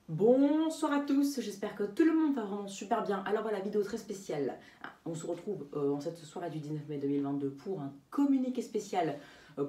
Bonsoir à tous, j'espère que tout le monde va vraiment super bien. Alors voilà, vidéo très spéciale. On se retrouve en cette soirée du 19 mai 2022 pour un communiqué spécial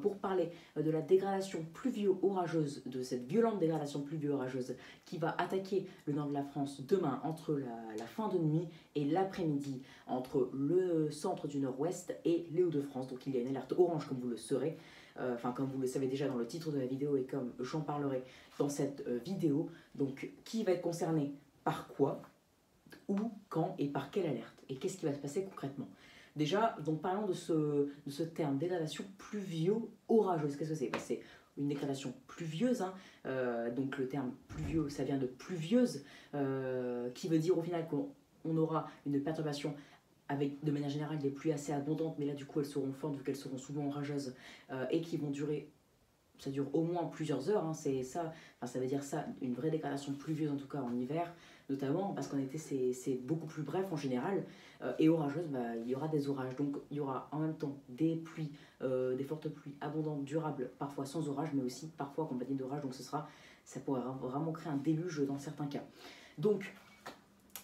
pour parler de la dégradation pluvio-orageuse, de cette violente dégradation pluvio-orageuse qui va attaquer le nord de la France demain entre la fin de nuit et l'après-midi, entre le centre du nord-ouest et les Hauts-de-France. Donc il y a une alerte orange comme vous le saurez. Enfin comme vous le savez déjà dans le titre de la vidéo et comme j'en parlerai dans cette vidéo. Donc qui va être concerné par quoi, où, quand et par quelle alerte et qu'est-ce qui va se passer concrètement. Déjà, donc parlons de ce terme dégradation pluvio-orageuse. Qu'est-ce que c'est? C'est une dégradation pluvieuse, hein. Donc le terme pluvieux, ça vient de pluvieuse, qui veut dire au final qu'on aura une perturbation avec de manière générale des pluies assez abondantes, mais là du coup elles seront fortes vu qu'elles seront souvent orageuses et qui vont durer, ça dure au moins plusieurs heures, hein, c'est ça, enfin, ça veut dire ça, une vraie dégradation pluvieuse en tout cas en hiver, notamment parce qu'en été c'est beaucoup plus bref en général, et orageuse, il y aura des orages, donc il y aura en même temps des pluies, des fortes pluies abondantes, durables, parfois sans orage, mais aussi parfois accompagnées d'orage, donc ça pourrait vraiment créer un déluge dans certains cas. Donc,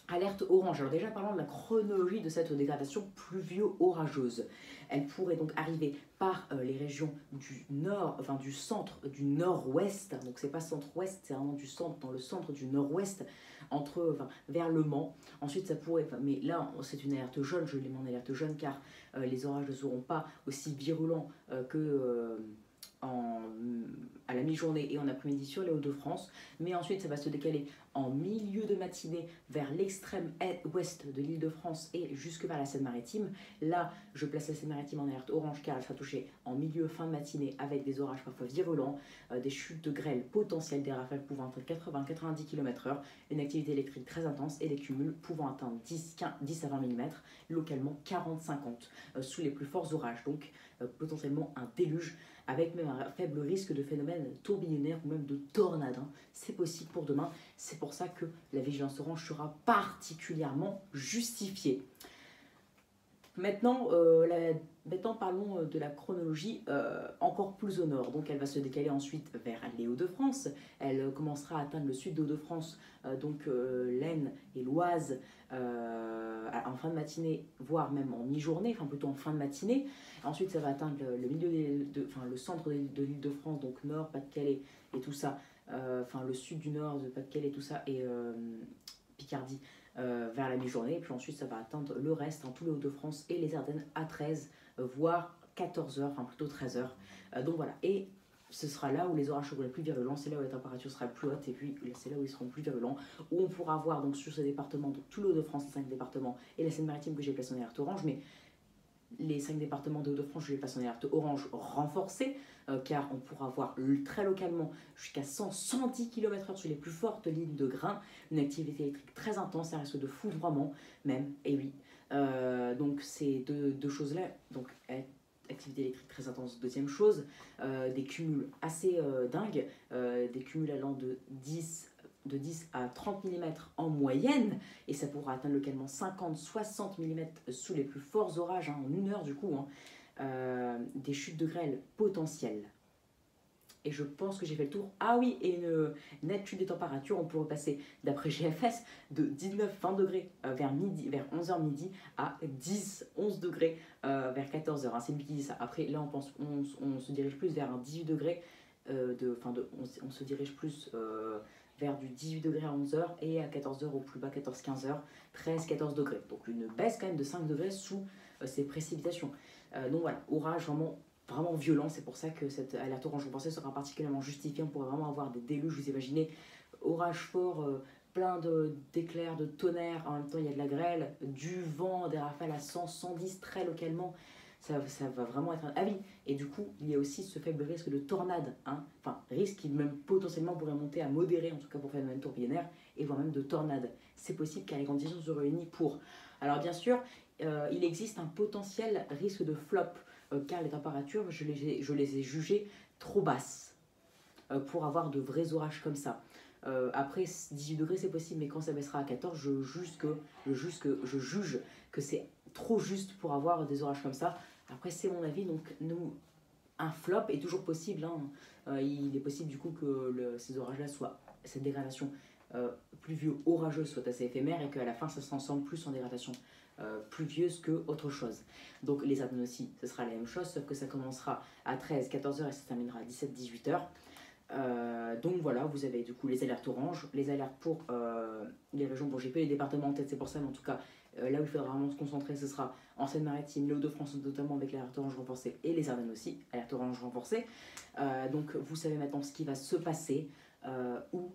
alerte orange. Alors déjà parlons de la chronologie de cette dégradation pluvio-orageuse. Elle pourrait donc arriver par les régions du nord, enfin du centre, du nord-ouest. Donc c'est pas centre-ouest, c'est vraiment du centre, dans le centre du nord-ouest, vers Le Mans. Ensuite ça pourrait, mais là c'est une alerte jaune, je l'ai mis en alerte jaune car les orages ne seront pas aussi virulents que en, à la mi-journée et en après-midi sur les Hauts-de-France, mais ensuite ça va se décaler en milieu de matinée vers l'extrême ouest de l'Île-de-France et jusque vers la Seine-Maritime. Là, je place la Seine-Maritime en alerte orange car elle sera touchée en milieu fin de matinée avec des orages parfois virulents, des chutes de grêle potentielles, des rafales pouvant atteindre 80-90 km/h, une activité électrique très intense et des cumuls pouvant atteindre 10 à 20 mm, localement 40-50 sous les plus forts orages, donc potentiellement un déluge avec même un faible risque de phénomènes tourbillonnaires ou même de tornades, hein. C'est possible pour demain, c'est pour ça que la vigilance orange sera particulièrement justifiée. Maintenant parlons de la chronologie encore plus au nord. Donc elle va se décaler ensuite vers les Hauts-de-France. Elle commencera à atteindre le sud des Hauts-de-France, l'Aisne et l'Oise, en fin de matinée, voire même en mi-journée, enfin plutôt en fin de matinée. Ensuite ça va atteindre le milieu le centre de l'Île-de-France, donc Nord, Pas-de-Calais et tout ça. Le sud du Nord, de Pas-de-Calais, tout ça, et Picardie vers la mi-journée. Et puis ensuite, ça va atteindre le reste, tous les Hauts-de-France et les Ardennes à 13, voire 14 heures, enfin plutôt 13 heures. Donc voilà. Et ce sera là où les orages seront les plus virulents, c'est là où la température sera plus haute, et puis c'est là où ils seront plus virulents, où on pourra voir donc sur ces départements, donc tout le Hauts-de-France, les 5 départements, et la Seine-Maritime que j'ai placé en alerte orange, mais les 5 départements de Hauts-de-France, je les passe en alerte orange renforcée, car on pourra voir très localement jusqu'à 100-110 km/h sur les plus fortes lignes de grains, une activité électrique très intense, un risque de foudroiement même, et oui. Donc ces deux choses-là, donc activité électrique très intense, deuxième chose, des cumuls assez dingues, des cumuls allant de 10 à 30 mm en moyenne, et ça pourra atteindre localement 50-60 mm sous les plus forts orages, hein, en une heure du coup, hein. Des chutes de grêle potentielles. Et je pense que j'ai fait le tour. Ah oui, et une nette chute des températures, on pourrait passer, d'après GFS, de 19-20 degrés vers 11h midi à 10-11 degrés vers 14h, hein. C'est lui qui dit ça. Après, là, on se dirige plus vers un 18 degrés, on se dirige plus vers du 18 degrés à 11h et à 14h au plus bas, 14-15h, 13-14 degrés. Donc une baisse quand même de 5 degrés sous ces précipitations. Donc voilà, orage vraiment violent, c'est pour ça que cette alerte orange, je pensais, sera particulièrement justifiée. On pourrait vraiment avoir des déluges, vous imaginez, orage fort, plein d'éclairs, de tonnerre, en même temps il y a de la grêle, du vent, des rafales à 100-110 très localement. Ça va vraiment être un avis. Et du coup, il y a aussi ce faible risque de tornade, hein. Enfin, risque qui même potentiellement pourrait monter à modéré, en tout cas pour phénomène tourbillonnaire, et voire même de tornade. C'est possible car les conditions se réunissent pour. Alors bien sûr, il existe un potentiel risque de flop, car les températures, je les ai jugées trop basses pour avoir de vrais orages comme ça. Après 18 degrés c'est possible, mais quand ça baissera à 14, je juge que c'est trop juste pour avoir des orages comme ça. Après c'est mon avis, donc un flop est toujours possible, hein. Il est possible du coup que ces orages-là soient, cette dégradation pluvieux orageuses soient assez éphémères et qu'à la fin ça se transforme plus en dégradation pluvieuse que autre chose. Donc les Ardennes aussi, ce sera la même chose, sauf que ça commencera à 13-14 heures et ça se terminera à 17-18 heures. Donc voilà, vous avez du coup les alertes orange, les alertes pour les régions, bon j'ai pas les départements en tête, c'est pour ça, mais en tout cas là où il faudra vraiment se concentrer, ce sera en Seine-Maritime, les Hauts-de-France notamment avec l'alerte orange renforcée et les Ardennes aussi, alerte orange renforcée. Donc vous savez maintenant ce qui va se passer, où,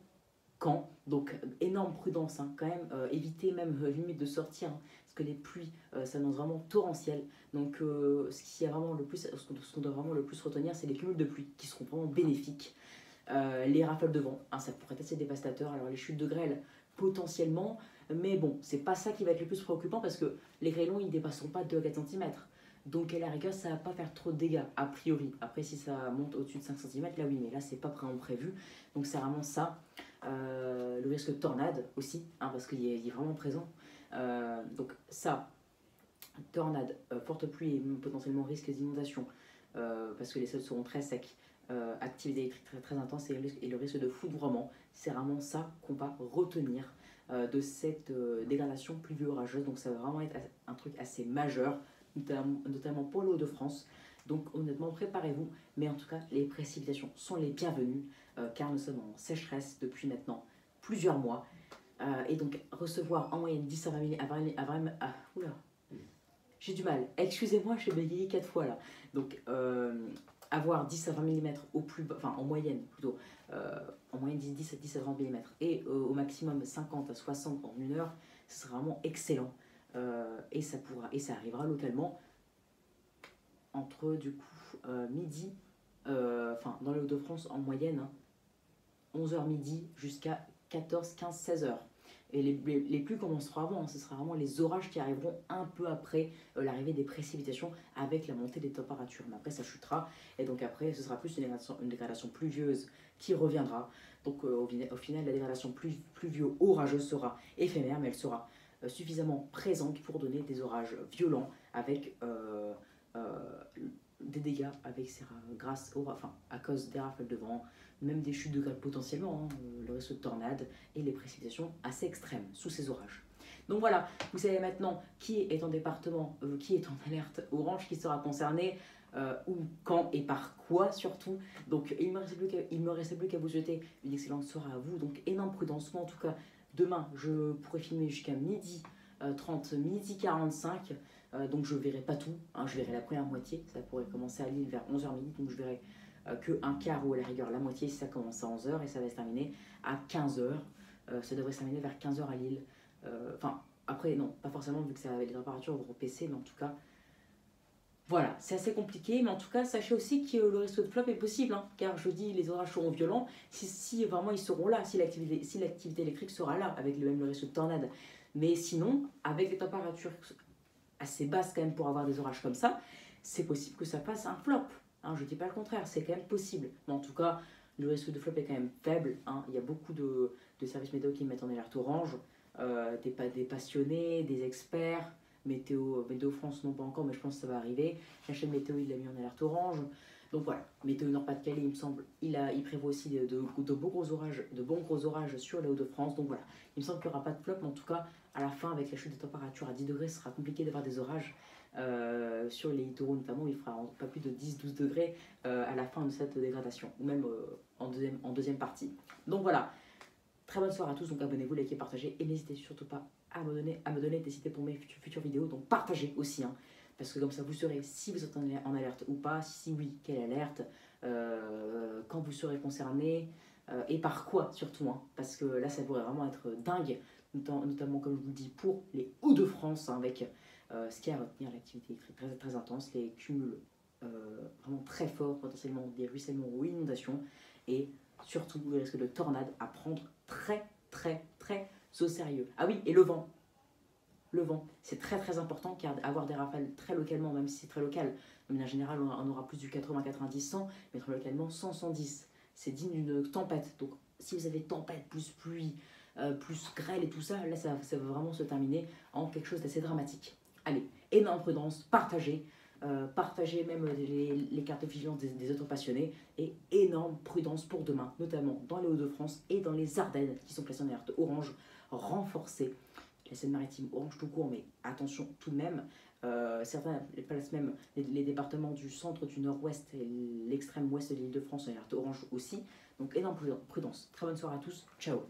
quand. Donc énorme prudence, hein, quand même, évitez même limite de sortir, hein, parce que les pluies s'annoncent vraiment torrentielles. Donc ce qu'on doit vraiment le plus retenir, c'est les cumuls de pluie qui seront vraiment bénéfiques. Les rafales de vent, hein, ça pourrait être assez dévastateur. Alors les chutes de grêle potentiellement, mais bon, c'est pas ça qui va être le plus préoccupant parce que les grêlons ils dépasseront pas 2 à 4 cm. Donc à la rigueur, ça va pas faire trop de dégâts, a priori. Après, si ça monte au-dessus de 5 cm, là oui, mais là c'est pas vraiment prévu. Donc c'est vraiment ça. Le risque de tornade aussi, hein, parce qu'il est vraiment présent. Donc ça, tornade, forte pluie et potentiellement risque d'inondation, parce que les sols seront très secs. Activité électrique très, très intense et le risque de foudroiement. C'est vraiment ça qu'on va retenir de cette dégradation pluvio-orageuse. Donc ça va vraiment être un truc assez majeur, notamment pour le Hauts-de-France. Donc honnêtement, préparez-vous. Mais en tout cas, les précipitations sont les bienvenues, car nous sommes en sécheresse depuis maintenant plusieurs mois. Et donc recevoir en moyenne 10 à 20 mm. Oula, j'ai du mal. Excusez-moi, je vais bégayer 4 fois là. Donc avoir 10 à 20 mm au plus bas, enfin en moyenne plutôt, en moyenne 10 à 30 mm et au maximum 50 à 60 en une heure, ce sera vraiment excellent. Et ça arrivera localement entre du coup midi, enfin dans les Hauts-de-France en moyenne, hein, 11h midi jusqu'à 14, 15, 16h. Et les pluies commenceront avant, hein. Ce sera vraiment les orages qui arriveront un peu après l'arrivée des précipitations avec la montée des températures. Mais après, ça chutera. Et donc après, ce sera plus une dégradation pluvieuse qui reviendra. Donc au final, la dégradation pluvio-orageuse sera éphémère, mais elle sera suffisamment présente pour donner des orages violents avec des dégâts à cause des rafales de vent, même des chutes de grêle potentiellement, hein, le risque de tornade et les précipitations assez extrêmes sous ces orages. Donc voilà, vous savez maintenant qui est en département, qui est en alerte orange, qui sera concerné, où, quand et par quoi surtout. Donc il me restait plus qu'à vous souhaiter une excellente soirée à vous. Donc énorme prudence. Moi en tout cas, demain je pourrai filmer jusqu'à midi 30, midi 45. Donc je ne verrai pas tout, hein, je verrai la première moitié. Ça pourrait commencer à Lille vers 11h midi, donc je verrai que un quart ou à la rigueur la moitié si ça commence à 11h et ça va se terminer à 15h. Ça devrait se terminer vers 15h à Lille. Enfin, après, non, pas forcément vu que les températures vont baisser, mais en tout cas, voilà, c'est assez compliqué. Mais en tout cas, sachez aussi que le risque de flop est possible, hein, car jeudi, les orages seront violents. Si vraiment ils seront là, si l'activité électrique sera là, avec même le risque de tornade. Mais sinon, avec les températures assez basses quand même pour avoir des orages comme ça, c'est possible que ça fasse un flop. Hein, je ne dis pas le contraire, c'est quand même possible. Mais en tout cas, le risque de flop est quand même faible. Hein. Il y a beaucoup de services météo qui mettent en alerte orange, des passionnés, des experts. Météo France, non pas encore, mais je pense que ça va arriver. La chaîne météo, il l'a mis en alerte orange. Donc voilà, Météo Nord-Pas-de-Calais, il me semble, il prévoit aussi de bons gros orages sur les Hauts-de-France. Donc voilà, il me semble qu'il n'y aura pas de flop, mais en tout cas, à la fin, avec la chute des températures à 10 degrés, ce sera compliqué d'avoir des orages. Sur les littoraux notamment, il fera pas plus de 10-12 degrés à la fin de cette dégradation, ou même en deuxième partie. Donc voilà, très bonne soirée à tous, donc abonnez-vous, likez, partagez, et n'hésitez surtout pas à me donner des idées pour mes futures vidéos, donc partagez aussi, hein, parce que comme ça vous saurez si vous êtes en alerte ou pas, si oui, quelle alerte, quand vous serez concerné, et par quoi surtout, hein, parce que là ça pourrait vraiment être dingue, notamment comme je vous le dis pour les Hauts-de-France, hein, avec ce qui a à retenir l'activité électrique très, très intense, les cumuls vraiment très forts, potentiellement des ruissellements ou inondations, et surtout le risque de tornade à prendre très très très au sérieux. Ah oui, et le vent. Le vent, c'est très très important car avoir des rafales très localement, même si c'est très local, de manière générale on aura plus du 80, 90, 100, mais très localement 100, 110. C'est digne d'une tempête. Donc si vous avez tempête, plus pluie, plus grêle et tout ça, là ça va vraiment se terminer en quelque chose d'assez dramatique. Allez, énorme prudence, partagez. partagez même les cartes de vigilance des autres passionnés, et énorme prudence pour demain, notamment dans les Hauts-de-France et dans les Ardennes qui sont placées en alerte orange renforcée. La Seine-Maritime orange tout court, mais attention tout de même. Certains placent même les départements du centre, du nord-ouest et l'extrême ouest de l'Île-de-France en alerte orange aussi. Donc énorme prudence. Très bonne soirée à tous. Ciao.